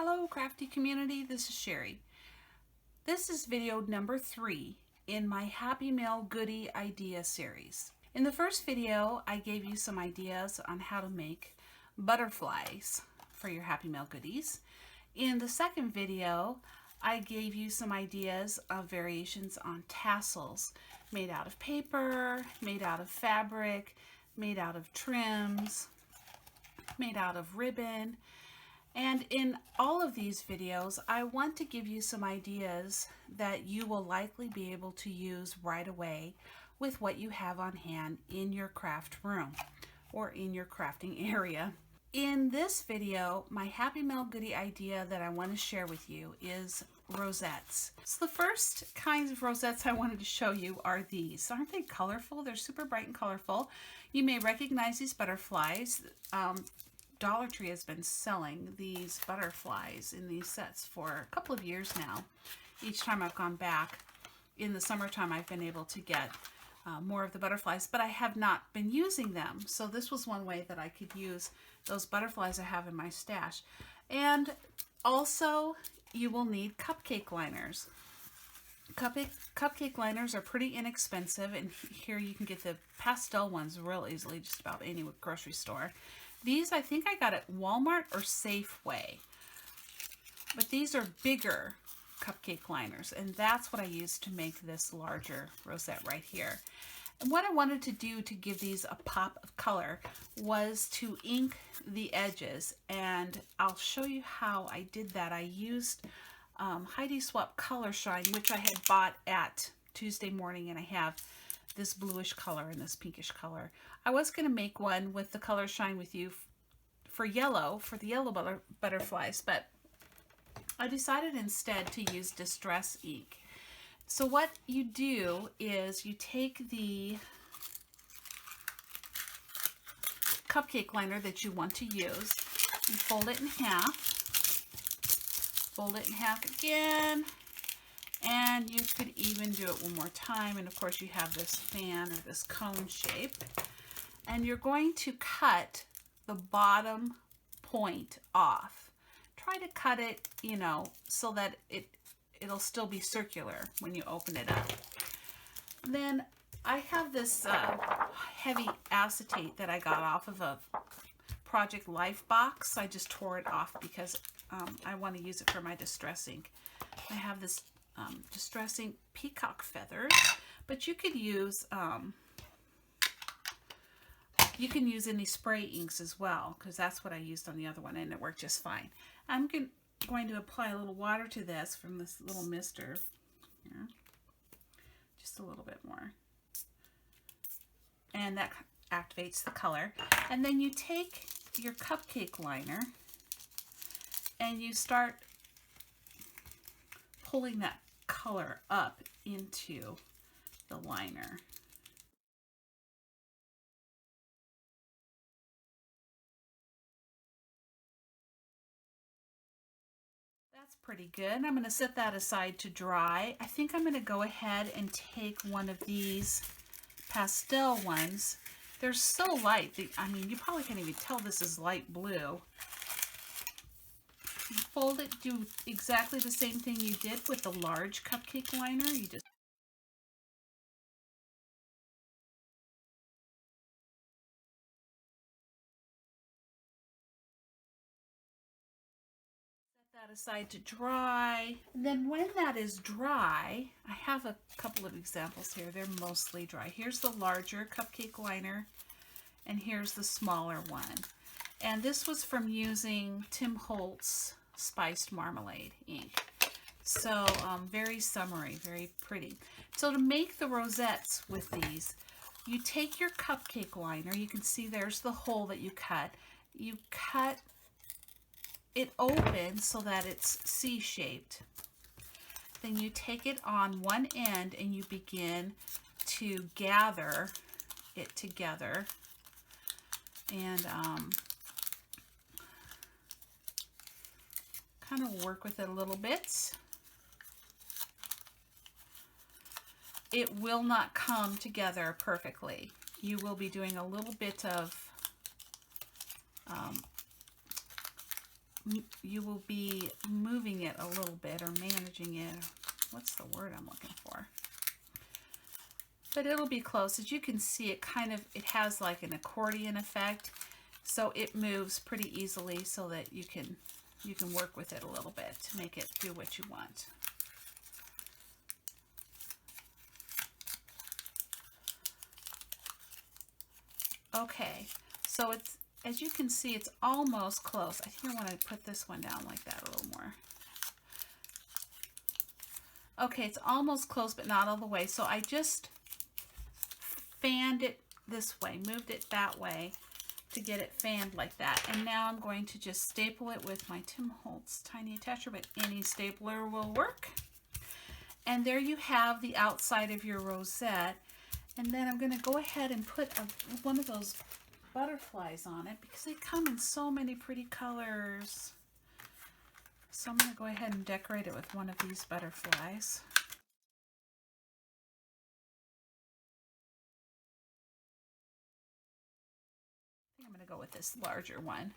Hello crafty community, this is Sherry. This is video number 3 in my Happy Mail Goody idea series. In the first video, I gave you some ideas on how to make butterflies for your Happy Mail goodies. In the second video, I gave you some ideas of variations on tassels made out of paper, made out of fabric, made out of trims, made out of ribbon. And in all of these videos, I want to give you some ideas that you will likely be able to use right away with what you have on hand in your craft room or in your crafting area. In this video, my Happy Mail Goody idea that I want to share with you is rosettes. So the first kinds of rosettes I wanted to show you are these. Aren't they colorful? They're super bright and colorful. You may recognize these butterflies. Dollar Tree has been selling these butterflies in these sets for a couple of years now. Each time I've gone back in the summertime, I've been able to get more of the butterflies, but I have not been using them. So this was one way that I could use those butterflies I have in my stash. And also you will need cupcake liners. Cupcake liners are pretty inexpensive, and here you can get the pastel ones real easily just about any grocery store. These I think I got at Walmart or Safeway, but these are bigger cupcake liners, and that's what I used to make this larger rosette right here. And what I wanted to do to give these a pop of color was to ink the edges, and I'll show you how I did that. I used Heidi Swapp Color Shine, which I had bought at Tuesday Morning, and I have this bluish color and this pinkish color. I was going to make one with the Color Shine with you for the yellow butterflies, but I decided instead to use Distress ink. So what you do is you take the cupcake liner that you want to use, you fold it in half again, and you could even do it one more time. And of course you have this fan or this cone shape, and you're going to cut the bottom point off. Try to cut it, you know, so that it'll still be circular when you open it up. Then I have this heavy acetate that I got off of a Project Life box. I just tore it off because I want to use it for my distress ink. I have this Distress ink peacock feathers, but you could use any spray inks as well, because that's what I used on the other one and it worked just fine. I'm going to apply a little water to this from this little mister here, just a little bit more, and that activates the color. And then you take your cupcake liner and you start pulling that color up into the liner. That's pretty good. I'm going to set that aside to dry. I think I'm going to go ahead and take one of these pastel ones. They're so light. I mean, you probably can't even tell this is light blue. You fold it, do exactly the same thing you did with the large cupcake liner. You just set that aside to dry. And then when that is dry, I have a couple of examples here. They're mostly dry. Here's the larger cupcake liner, and here's the smaller one. And this was from using Tim Holtz Spiced Marmalade ink. So very summery, very pretty. So to make the rosettes with these, you take your cupcake liner. You can see there's the hole that you cut. You cut it open so that it's C-shaped. Then you take it on one end and you begin to gather it together, and kind of work with it a little bit. It will not come together perfectly. You will be doing a little bit of you will be moving it a little bit or managing it. What's the word I'm looking for? But it'll be close. As you can see, it has like an accordion effect, so it moves pretty easily so that you can work with it a little bit to make it do what you want. Okay, so it's, as you can see, it's almost close. I think I want to put this one down like that a little more. Okay, it's almost close, but not all the way. So I just fanned it this way, moved it that way to get it fanned like that. And now I'm going to just staple it with my Tim Holtz tiny attacher, but any stapler will work. And there you have the outside of your rosette. And then I'm going to go ahead and put one of those butterflies on it because they come in so many pretty colors. So I'm going to go ahead and decorate it with one of these butterflies. I think I'm going to go with this larger one.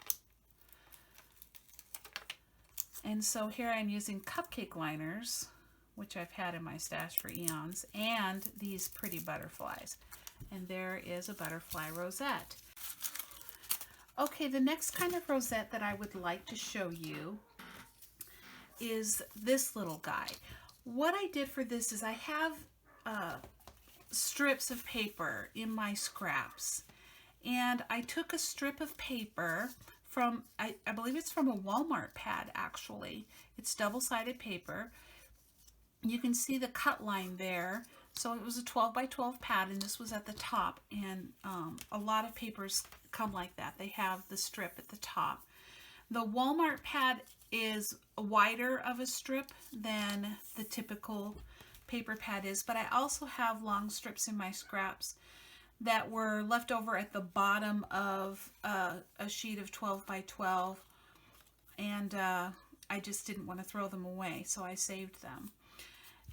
And so here I'm using Cupcake Liners, which I've had in my stash for eons, and these pretty butterflies. And there is a butterfly rosette. Okay, the next kind of rosette that I would like to show you is this little guy. What I did for this is I have strips of paper in my scraps, and I took a strip of paper from, I believe it's from a Walmart pad actually. It's double-sided paper. You can see the cut line there. So it was a 12 by 12 pad, and this was at the top, and a lot of papers come like that. They have the strip at the top. The Walmart pad is wider of a strip than the typical paper pad is, but I also have long strips in my scraps that were left over at the bottom of a sheet of 12 by 12, and I just didn't want to throw them away, so I saved them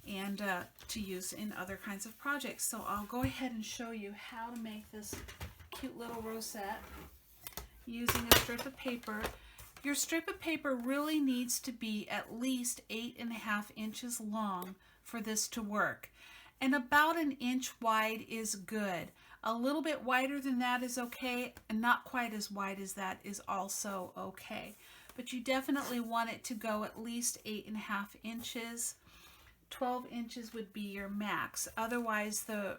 and to use in other kinds of projects. So I'll go ahead and show you how to make this cute little rosette using a strip of paper. Your strip of paper really needs to be at least 8.5 inches long for this to work, and about 1 inch wide is good. A little bit wider than that is okay, and not quite as wide as that is also okay, but you definitely want it to go at least 8.5 inches. 12 inches would be your max. Otherwise, the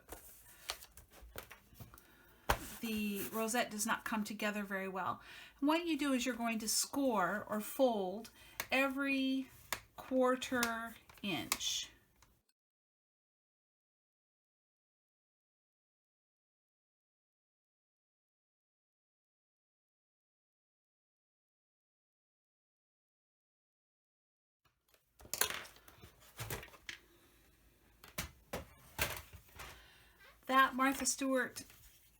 rosette does not come together very well. And what you do is you're going to score or fold every 1/4 inch. That Martha Stewart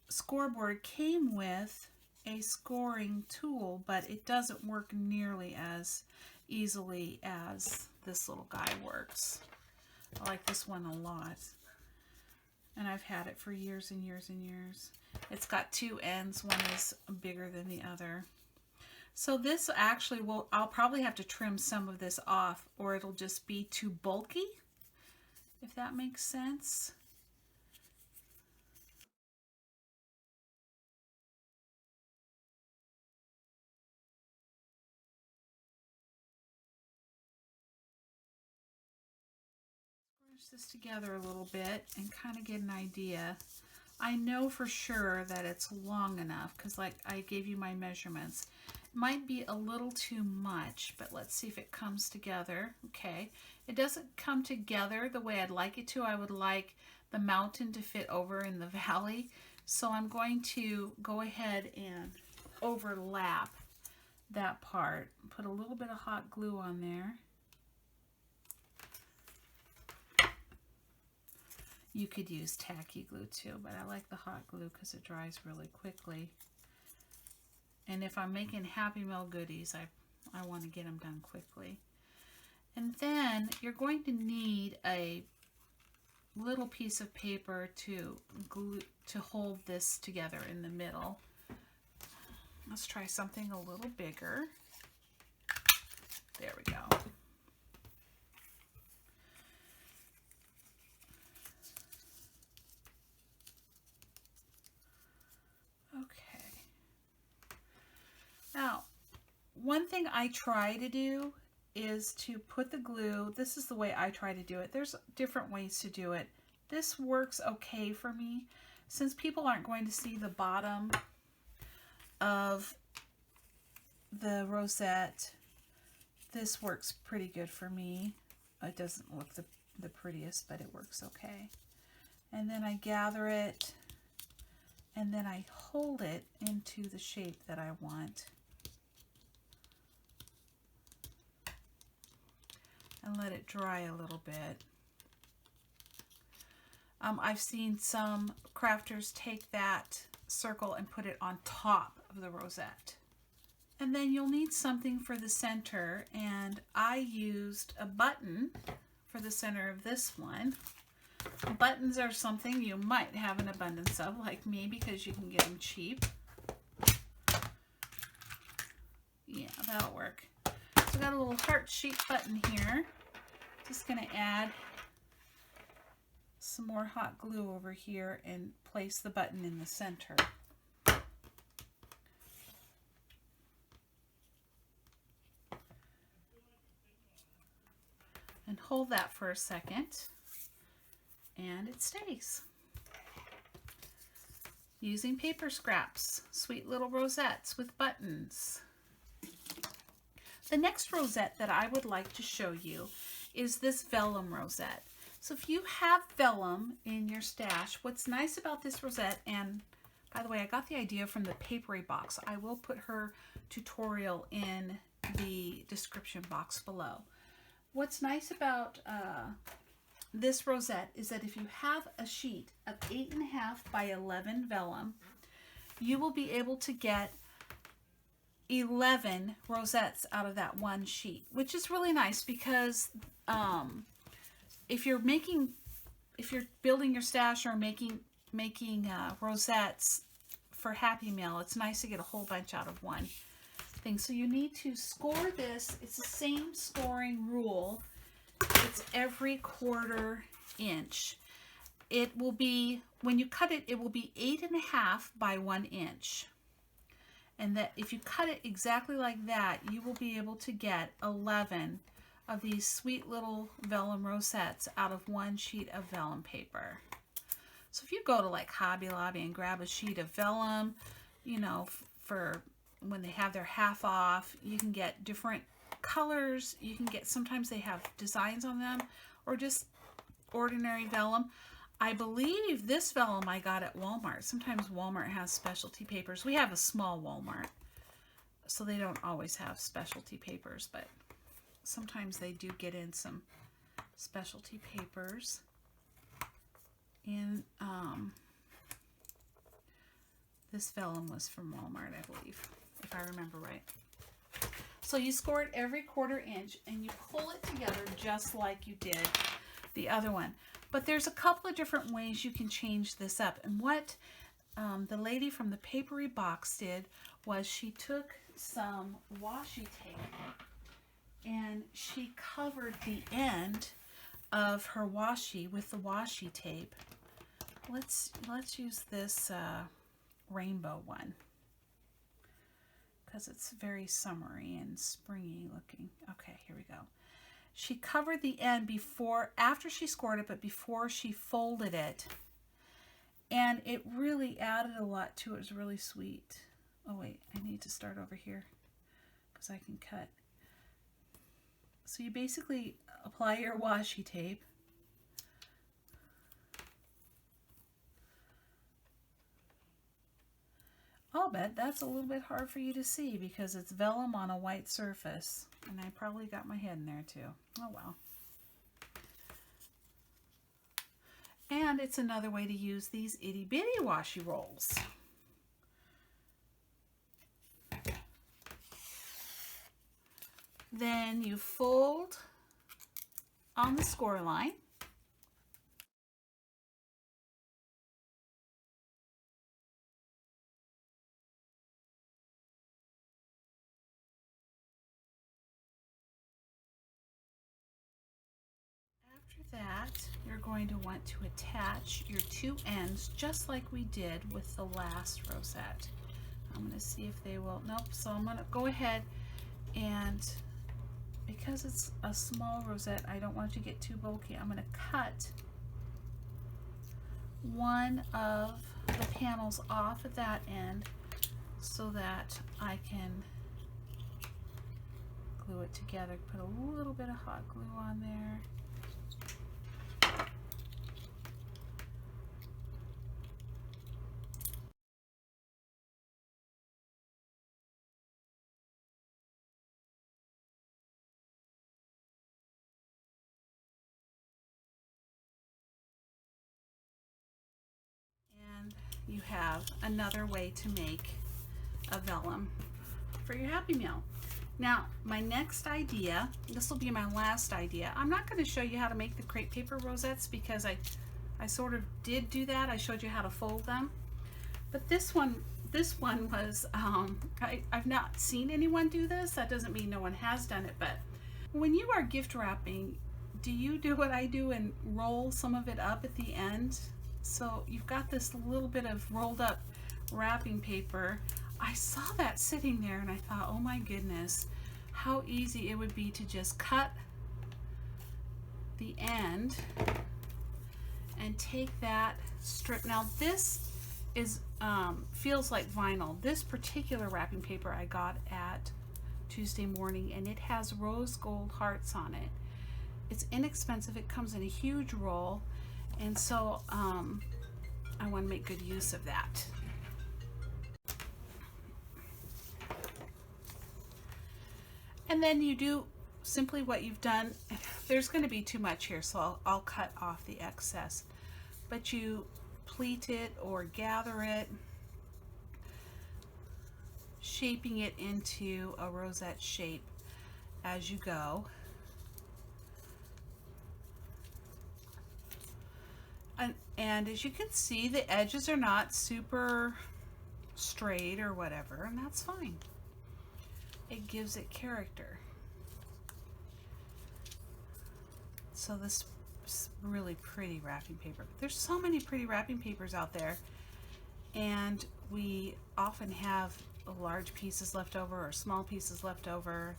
scoreboard came with a scoring tool, but it doesn't work nearly as easily as this little guy works. I like this one a lot, and I've had it for years and years and years. It's got 2 ends. One is bigger than the other. So this actually I'll probably have to trim some of this off, or it'll just be too bulky, if that makes sense. This together a little bit and kind of get an idea. I know for sure that it's long enough because like I gave you my measurements. It might be a little too much, but let's see if it comes together. Okay, it doesn't come together the way I'd like it to. I would like the mountain to fit over in the valley, so I'm going to go ahead and overlap that part. Put a little bit of hot glue on there. You could use tacky glue too, but I like the hot glue because it dries really quickly. And if I'm making Happy Meal goodies, I want to get them done quickly. And then you're going to need a little piece of paper to glue to hold this together in the middle. Let's try something a little bigger. There we go. Okay. Now, one thing I try to do is to put the glue, this is the way I try to do it. There's different ways to do it. This works okay for me. Since people aren't going to see the bottom of the rosette, this works pretty good for me. It doesn't look the prettiest, but it works okay. And then I gather it, and then I hold it into the shape that I want. And let it dry a little bit. I've seen some crafters take that circle and put it on top of the rosette. And then you'll need something for the center, and I used a button for the center of this one. Buttons are something you might have an abundance of, like me, because you can get them cheap. Yeah, that'll work. So I got a little heart-shaped button here. Just going to add some more hot glue over here and place the button in the center. And hold that for a second, and it stays. Using paper scraps, sweet little rosettes with buttons. The next rosette that I would like to show you is this vellum rosette. So if you have vellum in your stash, what's nice about this rosette, and by the way, I got the idea from the papery box. I will put her tutorial in the description box below. What's nice about this rosette is that if you have a sheet of 8.5 by 11 vellum, you will be able to get 11 rosettes out of that one sheet, which is really nice because if you're building your stash or making rosettes for Happy Mail, it's nice to get a whole bunch out of one thing. So you need to score this. It's the same scoring rule. It's every 1/4 inch. It will be, when you cut it, it will be 8.5 by 1 inch. And that if you cut it exactly like that, you will be able to get 11 of these sweet little vellum rosettes out of one sheet of vellum paper. So if you go to like Hobby Lobby and grab a sheet of vellum, you know, for when they have their half off, you can get different colors. You can get, sometimes they have designs on them, or just ordinary vellum. I believe this vellum I got at Walmart. Sometimes Walmart has specialty papers. We have a small Walmart, so they don't always have specialty papers, but sometimes they do get in some specialty papers. And this vellum was from Walmart, I believe, if I remember right. So you score it every 1/4 inch and you pull it together just like you did the other one. But there's a couple of different ways you can change this up. And what the lady from the papery box did was she took some washi tape and she covered the end of her washi with the washi tape. Let's use this rainbow one because it's very summery and springy looking. Okay, here we go. She covered the end after she scored it, but before she folded it. And it really added a lot to it. It was really sweet. Oh wait, I need to start over here because I can cut. So you basically apply your washi tape. I'll bet that's a little bit hard for you to see because it's vellum on a white surface. And I probably got my head in there too. Oh well. And it's another way to use these itty bitty washi rolls. Then you fold on the score line. that, you're going to want to attach your two ends just like we did with the last rosette. I'm going to see if they will. Nope. So I'm going to go ahead and, because it's a small rosette, I don't want it to get too bulky. I'm going to cut one of the panels off at that end so that I can glue it together. Put a little bit of hot glue on there. And you have another way to make a vellum for your Happy Meal. Now, my next idea, this will be my last idea. I'm not going to show you how to make the crepe paper rosettes because I sort of did do that. I showed you how to fold them. But this one was, I've not seen anyone do this. That doesn't mean no one has done it, but when you are gift wrapping, do you do what I do and roll some of it up at the end? So you've got this little bit of rolled up wrapping paper. I saw that sitting there and I thought, oh my goodness, how easy it would be to just cut the end and take that strip. Now this is feels like vinyl. This particular wrapping paper I got at Tuesday Morning, and it has rose gold hearts on it. It's inexpensive. It comes in a huge roll, and so I want to make good use of that. And then you do simply what you've done. There's going to be too much here, so I'll cut off the excess. But you pleat it or gather it, shaping it into a rosette shape as you go. And as you can see, the edges are not super straight or whatever, and that's fine. It gives it character. So this is really pretty wrapping paper. There's so many pretty wrapping papers out there, and we often have large pieces left over or small pieces left over.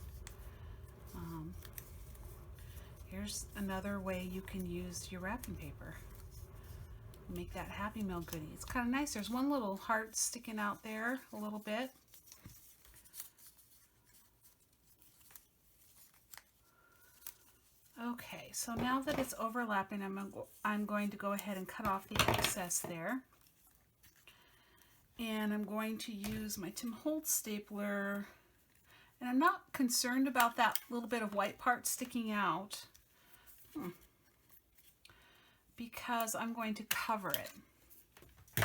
Here's another way you can use your wrapping paper. Make that Happy Meal goodie. It's kind of nice. There's one little heart sticking out there a little bit. Okay, so now that it's overlapping, I'm going to go ahead and cut off the excess there. And I'm going to use my Tim Holtz stapler. And I'm not concerned about that little bit of white part sticking out because I'm going to cover it.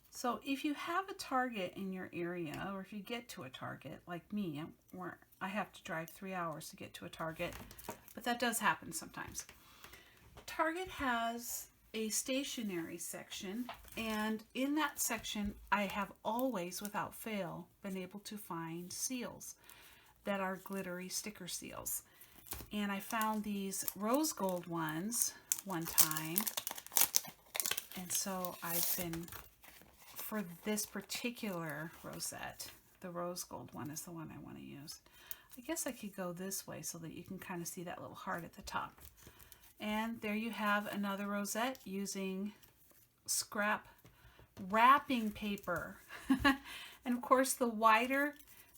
So if you have a Target in your area, or if you get to a Target like me, where I have to drive 3 hours to get to a Target, but that does happen sometimes. Target has a stationery section, and in that section I have always, without fail, been able to find seals that are glittery sticker seals. And I found these rose gold ones one time, and so I've been, for this particular rosette, the rose gold one is the one I want to use. I guess I could go this way so that you can kind of see that little heart at the top. And there you have another rosette using scrap wrapping paper. And of course, the wider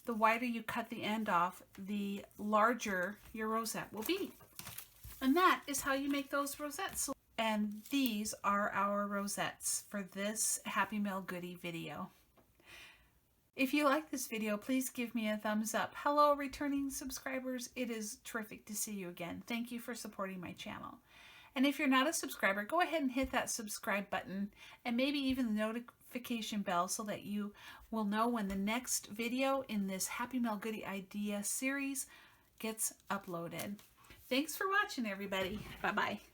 you cut the end off, the larger your rosette will be. And that is how you make those rosettes. And these are our rosettes for this Happy Meal goodie video. If you like this video, please give me a thumbs up. Hello, returning subscribers. It is terrific to see you again. Thank you for supporting my channel. And if you're not a subscriber, go ahead and hit that subscribe button and maybe even the notification bell so that you will know when the next video in this Happy Meal Goodie Idea series gets uploaded. Thanks for watching, everybody. Bye-bye.